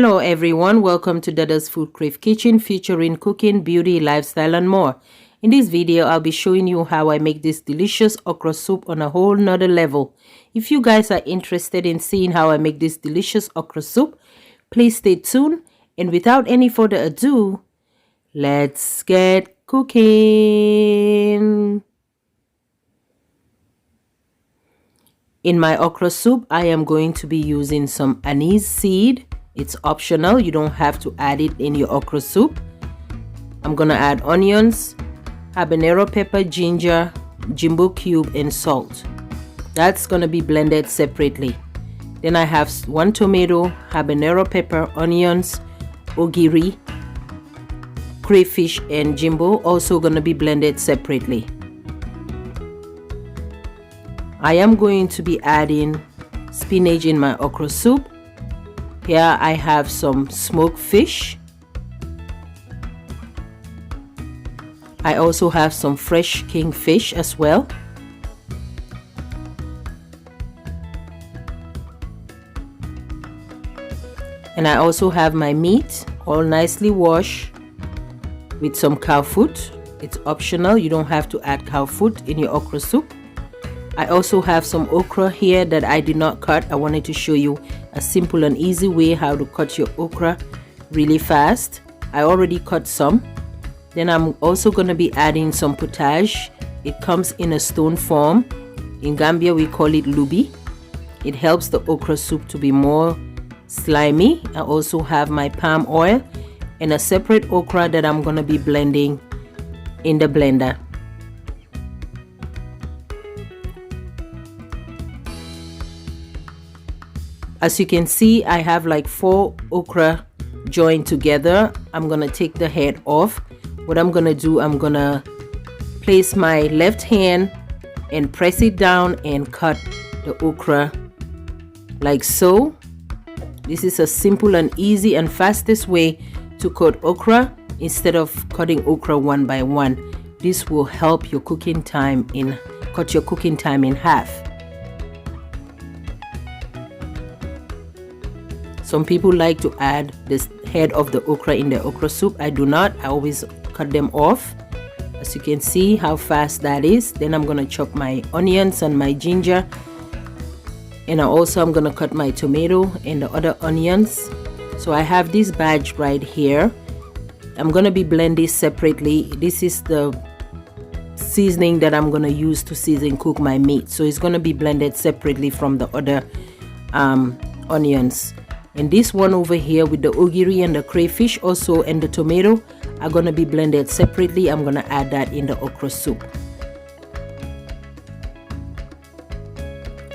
Hello everyone, welcome to Dada's FoodCrave Kitchen featuring cooking, beauty, lifestyle and more. In this video, I'll be showing you how I make this delicious okra soup on a whole nother level. If you guys are interested in seeing how I make this delicious okra soup, please stay tuned. And without any further ado, let's get cooking. In my okra soup, I am going to be using some anise seed. It's optional, you don't have to add it in your okra soup. I'm gonna add onions, habanero pepper, ginger, jimbo cube and salt. That's gonna be blended separately. Then I have 1 tomato, habanero pepper, onions, ogiri, crayfish and jimbo, also gonna be blended separately. I am going to be adding spinach in my okra soup. Here I have some smoked fish. I also have some fresh kingfish as well. And I also have my meat all nicely washed with some cow foot. It's optional, you don't have to add cow foot in your okra soup. I also have some okra here that I did not cut. I wanted to show you a simple and easy way how to cut your okra really fast. I already cut some. Then I'm also going to be adding some potage. It comes in a stone form. In Gambia we call it lubi. It helps the okra soup to be more slimy. I also have my palm oil and a separate okra that I'm going to be blending in the blender. As you can see, I have like 4 okra joined together. I'm gonna take the head off. What I'm gonna do, I'm gonna place my left hand and press it down and cut the okra like so. This is a simple and easy and fastest way to cut okra instead of cutting okra one by one. This will help your cooking time cut your cooking time in half. Some people like to add this head of the okra in the okra soup. I do not. I always cut them off. As you can see how fast that is. Then I'm going to chop my onions and my ginger. And I'm going to cut my tomato and the other onions. So I have this batch right here. I'm going to be blending this separately. This is the seasoning that I'm going to use to cook my meat. So it's going to be blended separately from the other onions. And this one over here with the ogiri and the crayfish also and the tomato are going to be blended separately. I'm going to add that in the okra soup.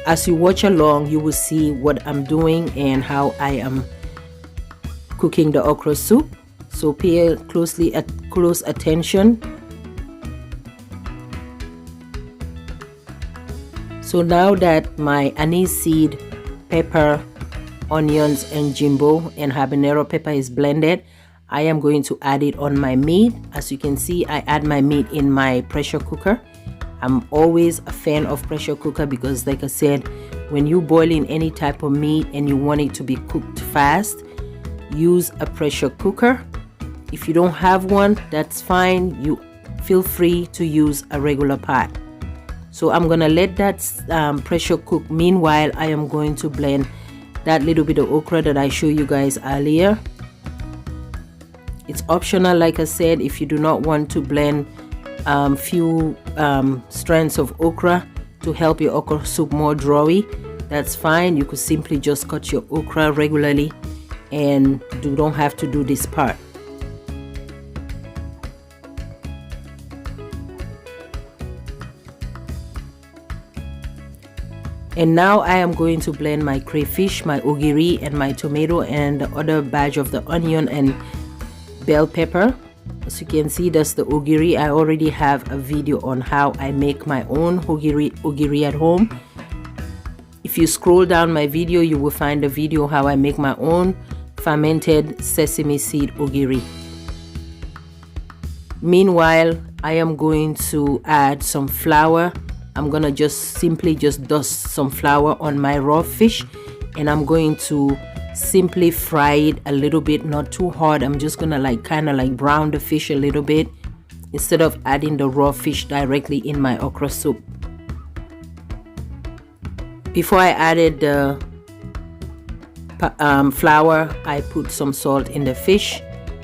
As you watch along, you will see what I'm doing and how I am cooking the okra soup. So pay close attention. So now that my anise seed, pepper, onions and jimbo and habanero pepper is blended, I am going to add it on my meat. As you can see, I add my meat in my pressure cooker. I'm always a fan of pressure cooker because like I said, when you boil in any type of meat and you want it to be cooked fast, use a pressure cooker. If you don't have one, that's fine. You feel free to use a regular pot. So I'm gonna let that pressure cook. Meanwhile, I am going to blend that little bit of okra that I showed you guys earlier. It's optional, like I said. If you do not want to blend few strands of okra to help your okra soup more drawy, that's fine. You could simply just cut your okra regularly and you don't have to do this part. And now I am going to blend my crayfish, my ogiri and my tomato and the other batch of the onion and bell pepper. As you can see, that's the ogiri. I already have a video on how I make my own ogiri at home. If you scroll down my video, you will find a video how I make my own fermented sesame seed ogiri. Meanwhile, I am going to add some flour. I'm gonna just simply dust some flour on my raw fish and I'm going to simply fry it a little bit, not too hard. I'm just gonna like kind of like brown the fish a little bit instead of adding the raw fish directly in my okra soup. Before I added the flour, I put some salt in the fish.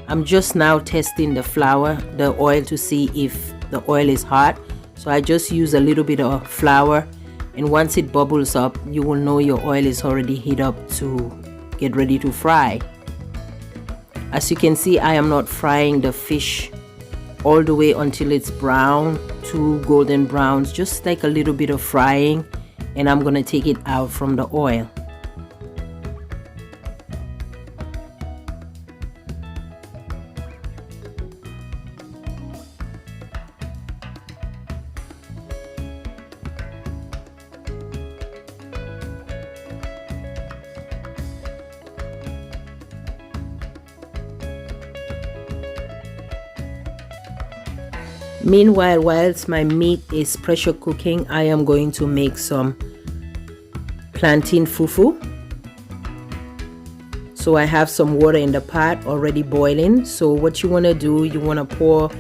I'm just now testing the oil to see if the oil is hot. So I just use a little bit of flour, and once it bubbles up, you will know your oil is already heated up to get ready to fry. As you can see, I am not frying the fish all the way until it's brown to golden browns, just like a little bit of frying, and I'm gonna take it out from the oil. Meanwhile, whilst my meat is pressure cooking, I am going to make some plantain fufu. So I have some water in the pot already boiling. So what you want to do, you want to pour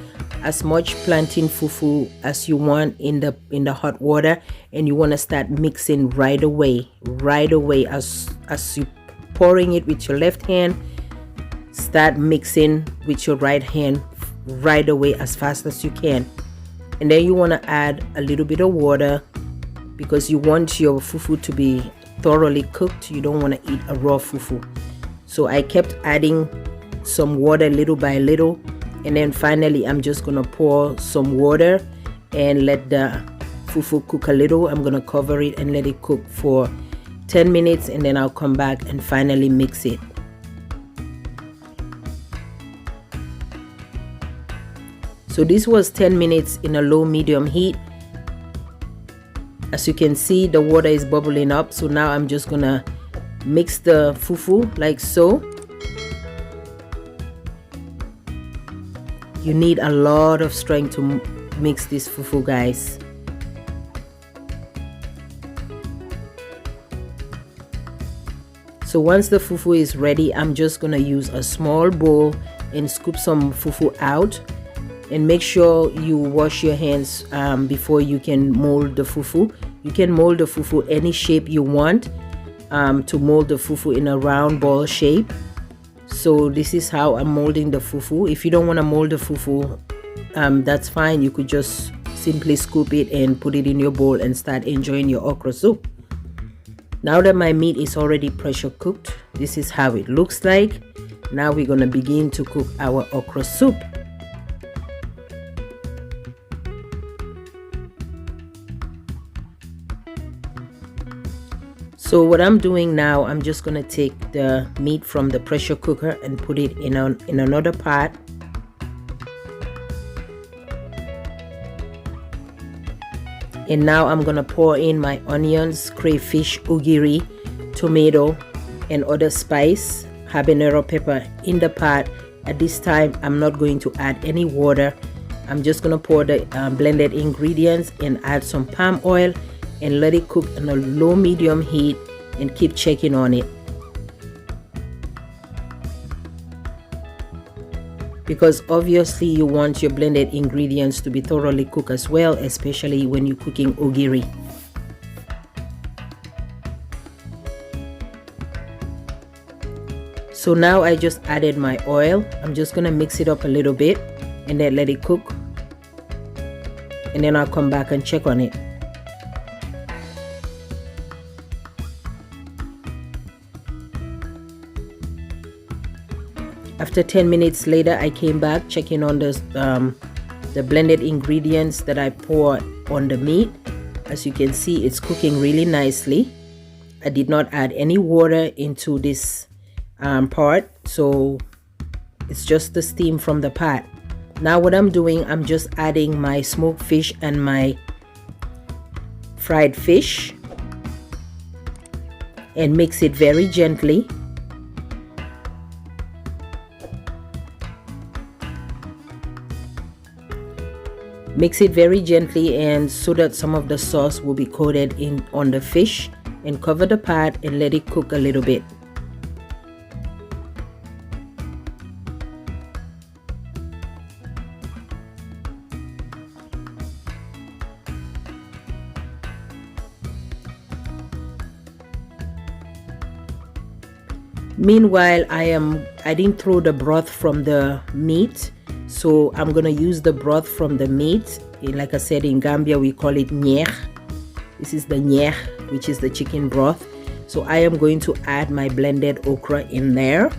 as much plantain fufu as you want in the hot water, and you want to start mixing right away as you pouring it with your left hand. Start mixing with your right hand right away as fast as you can, and then you want to add a little bit of water because you want your fufu to be thoroughly cooked. You don't want to eat a raw fufu. So I kept adding some water little by little, and then finally I'm just gonna pour some water and let the fufu cook a little. I'm gonna cover it and let it cook for 10 minutes, and then I'll come back and finally mix it. So this was 10 minutes in a low medium heat. As you can see, the water is bubbling up. So now I'm just gonna mix the fufu like so. You need a lot of strength to mix this fufu, guys. So once the fufu is ready, I'm just gonna use a small bowl and scoop some fufu out. And make sure you wash your hands before you can mold the fufu. You can mold the fufu any shape you want, to mold the fufu in a round ball shape. So this is how I'm molding the fufu. If you don't want to mold the fufu, that's fine. You could just simply scoop it and put it in your bowl and start enjoying your okra soup. Now that my meat is already pressure cooked, this is how it looks like. Now we're going to begin to cook our okra soup. So what I'm doing now, I'm just going to take the meat from the pressure cooker and put it in another pot. And now I'm going to pour in my onions, crayfish, ugiri, tomato, and other spice, habanero pepper in the pot. At this time, I'm not going to add any water. I'm just going to pour the blended ingredients and add some palm oil and let it cook on a low medium heat and keep checking on it, because obviously you want your blended ingredients to be thoroughly cooked as well, especially when you're cooking ugiri. So now I just added my oil. I'm just gonna mix it up a little bit and then let it cook, and then I'll come back and check on it. After 10 minutes later, I came back checking on the blended ingredients that I poured on the meat. As you can see, it's cooking really nicely. I did not add any water into this part, so it's just the steam from the pot. Now what I'm doing, I'm just adding my smoked fish and my fried fish and mix it very gently. Mix it very gently, and so that some of the sauce will be coated in on the fish, and cover the pot and let it cook a little bit. Meanwhile, I didn't throw the broth from the meat, so I'm gonna use the broth from the meat. Like I said, in Gambia we call it nyer. This is the nyer, which is the chicken broth. So I am going to add my blended okra in there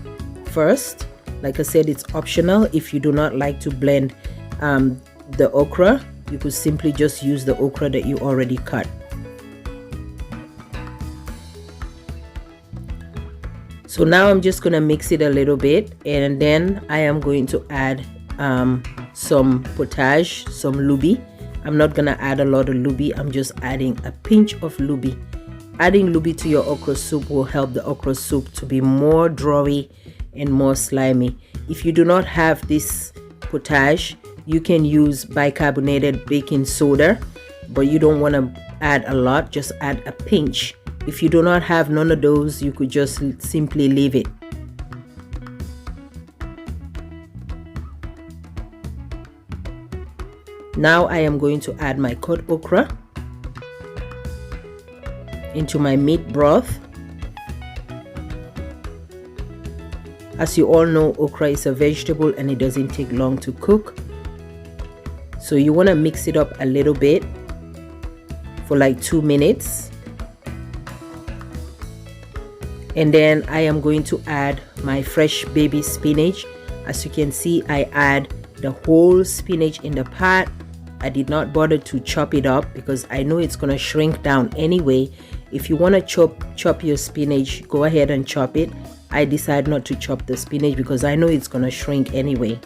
first. Like I said, it's optional. If you do not like to blend the okra, you could simply just use the okra that you already cut. So now I'm just gonna mix it a little bit, and then I am going to add some potage, some lubi. I'm not gonna add a lot of lubi. I'm just adding a pinch of lubi. Adding lubi to your okra soup will help the okra soup to be more drawy and more slimy. If you do not have this potage, you can use bicarbonated baking soda, but you don't want to add a lot. Just add a pinch. If you do not have none of those, you could just simply leave it. Now I am going to add my cut okra into my meat broth. As you all know, okra is a vegetable and it doesn't take long to cook. So you want to mix it up a little bit for like 2 minutes. And then I am going to add my fresh baby spinach. As you can see, I add the whole spinach in the pot. I did not bother to chop it up because I know it's gonna shrink down anyway. If you want to chop your spinach, go ahead and chop it. I decided not to chop the spinach because I know it's gonna shrink anyway.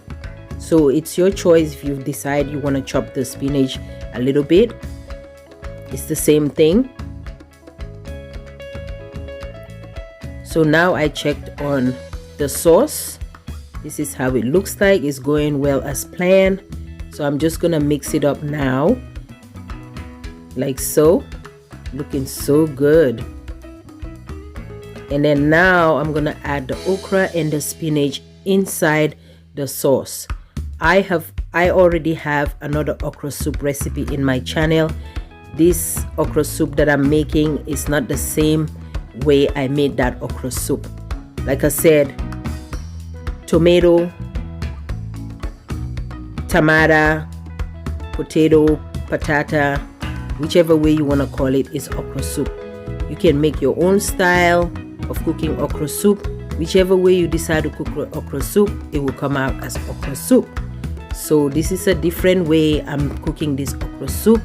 So it's your choice. If you decide you want to chop the spinach a little bit, it's the same thing. So now I checked on the sauce. This is how it looks like. It's going well as planned. So I'm just gonna mix it up now, like so. Looking so good. And then now I'm gonna add the okra and the spinach inside the sauce. I already have another okra soup recipe in my channel. This okra soup that I'm making is not the same way I made that okra soup. Like I said, tomato, tomato, potato, patata, whichever way you want to call it, is okra soup. You can make your own style of cooking okra soup. Whichever way you decide to cook okra soup, it will come out as okra soup. So this is a different way I'm cooking this okra soup.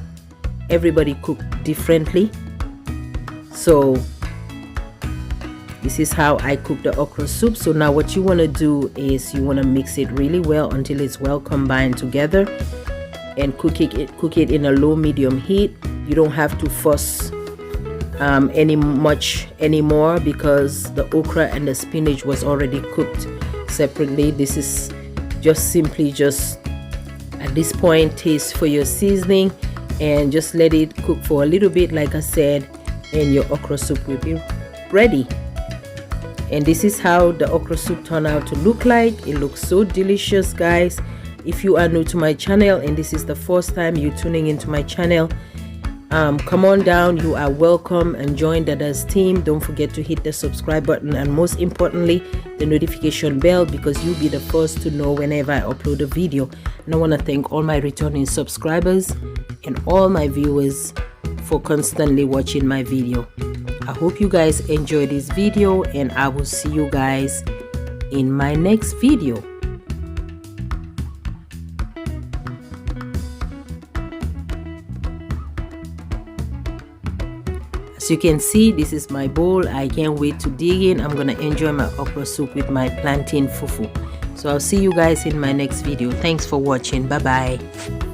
Everybody cook differently. So this is how I cook the okra soup. So now what you want to do is you want to mix it really well until it's well combined together, and cook it in a low medium heat. You don't have to fuss much anymore because the okra and the spinach was already cooked separately. This is just at this point, taste for your seasoning and just let it cook for a little bit, like I said, and your okra soup will be ready. And this is how the okra soup turned out to look like. It looks so delicious, guys. If you are new to my channel and this is the first time you're tuning into my channel, come on down. You are welcome and join Dada's team. Don't forget to hit the subscribe button and most importantly the notification bell, because you'll be the first to know whenever I upload a video. And I want to thank all my returning subscribers and all my viewers for constantly watching my video. I hope you guys enjoy this video and I will see you guys in my next video. As you can see, this is my bowl. I can't wait to dig in. I'm gonna enjoy my okra soup with my plantain fufu. So I'll see you guys in my next video. Thanks for watching. Bye bye.